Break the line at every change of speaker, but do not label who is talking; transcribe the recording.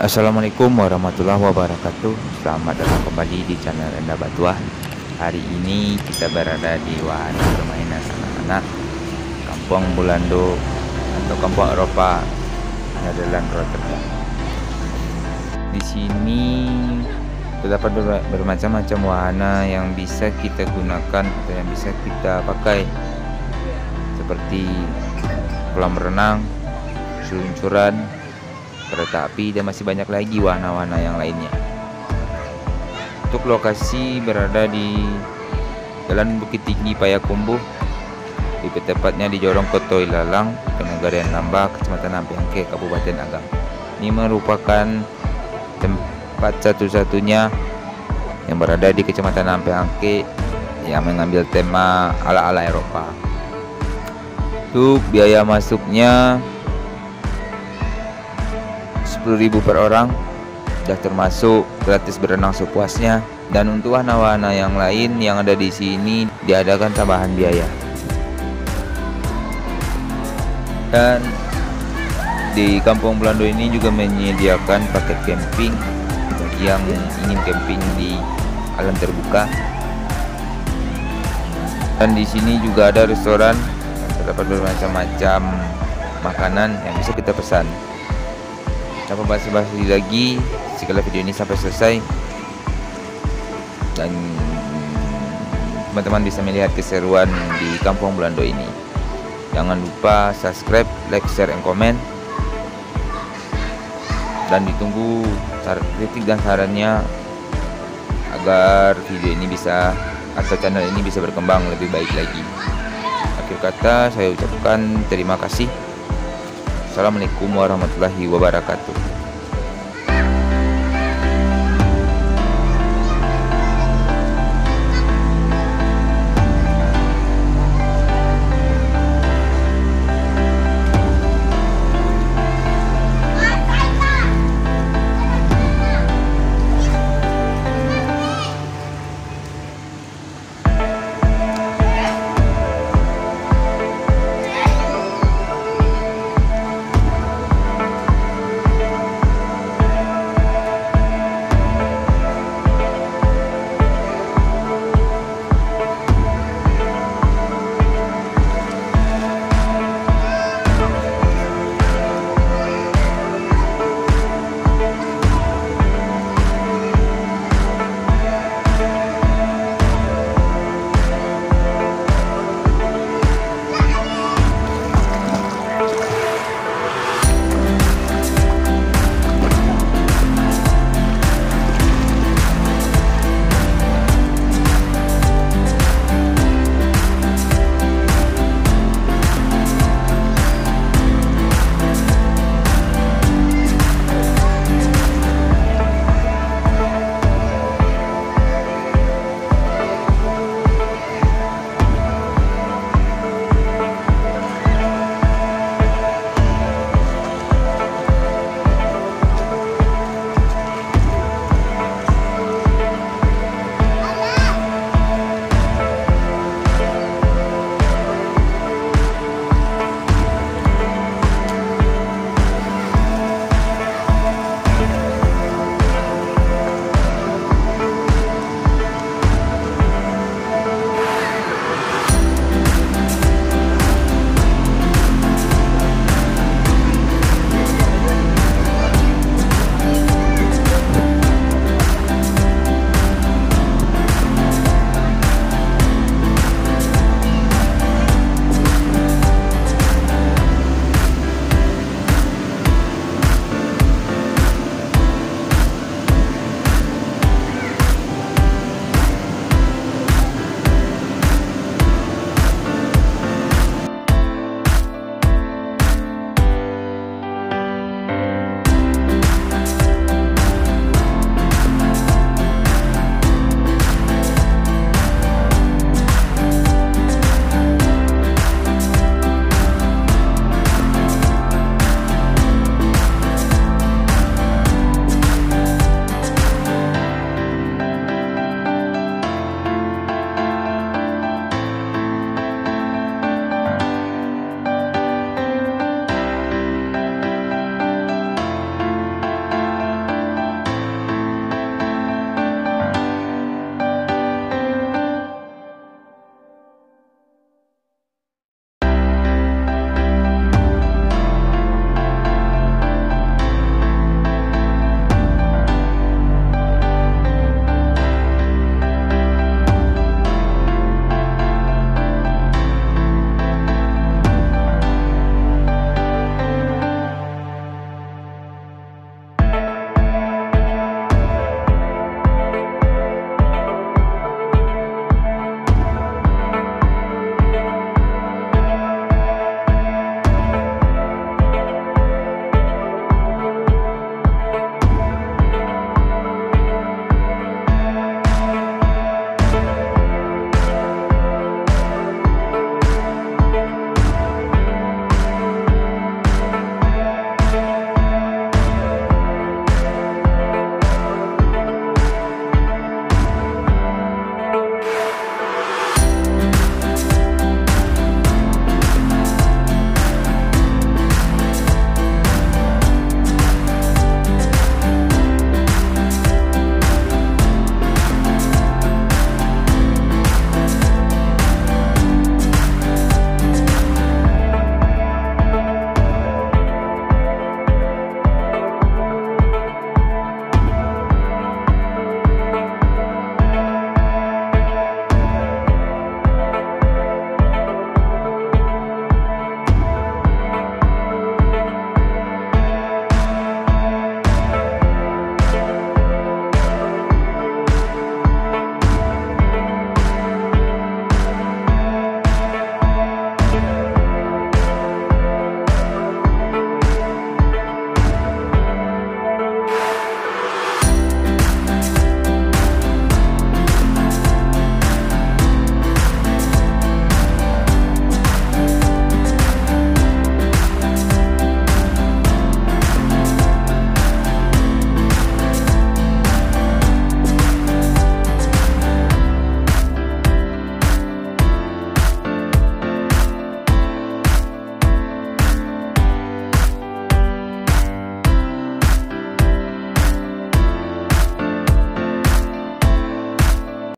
Assalamualaikum warahmatullahi wabarakatuh. Selamat datang kembali di channel Enda Batuah. Hari ini kita berada di wahana permainan anak-anak Kampung Bulando atau Kampung Eropa Nederland Rotterdam. Di sini terdapat bermacam-macam wahana yang bisa kita gunakan atau yang bisa kita pakai, seperti kolam renang, seluncuran, kereta api, dan masih banyak lagi warna-warna yang lainnya. Untuk lokasi berada di Jalan Bukit Tinggi Payakumbuh, lebih tepatnya di Jorong Kotoi Lalang, Penegarian Lamba, Kecamatan Ampiangke, Kabupaten Agam. Ini merupakan tempat satu-satunya yang berada di Kecamatan Ampiangke yang mengambil tema ala-ala Eropa. Untuk biaya masuknya 10.000 per orang, sudah termasuk gratis berenang sepuasnya, dan untuk wahana-wahana yang lain yang ada di sini diadakan tambahan biaya. Dan di Kampung Bulando ini juga menyediakan paket camping bagi yang ingin camping di alam terbuka. Dan di sini juga ada restoran yang terdapat bermacam-macam makanan yang bisa kita pesan. Tanpa basa-basi lagi, setelah video ini sampai selesai dan teman-teman bisa melihat keseruan di Kampung Bulando ini. Jangan lupa subscribe, like, share, and comment, dan ditunggu kritik dan sarannya agar video ini bisa atau channel ini bisa berkembang lebih baik lagi. Akhir kata saya ucapkan terima kasih. Assalamualaikum warahmatullahi wabarakatuh.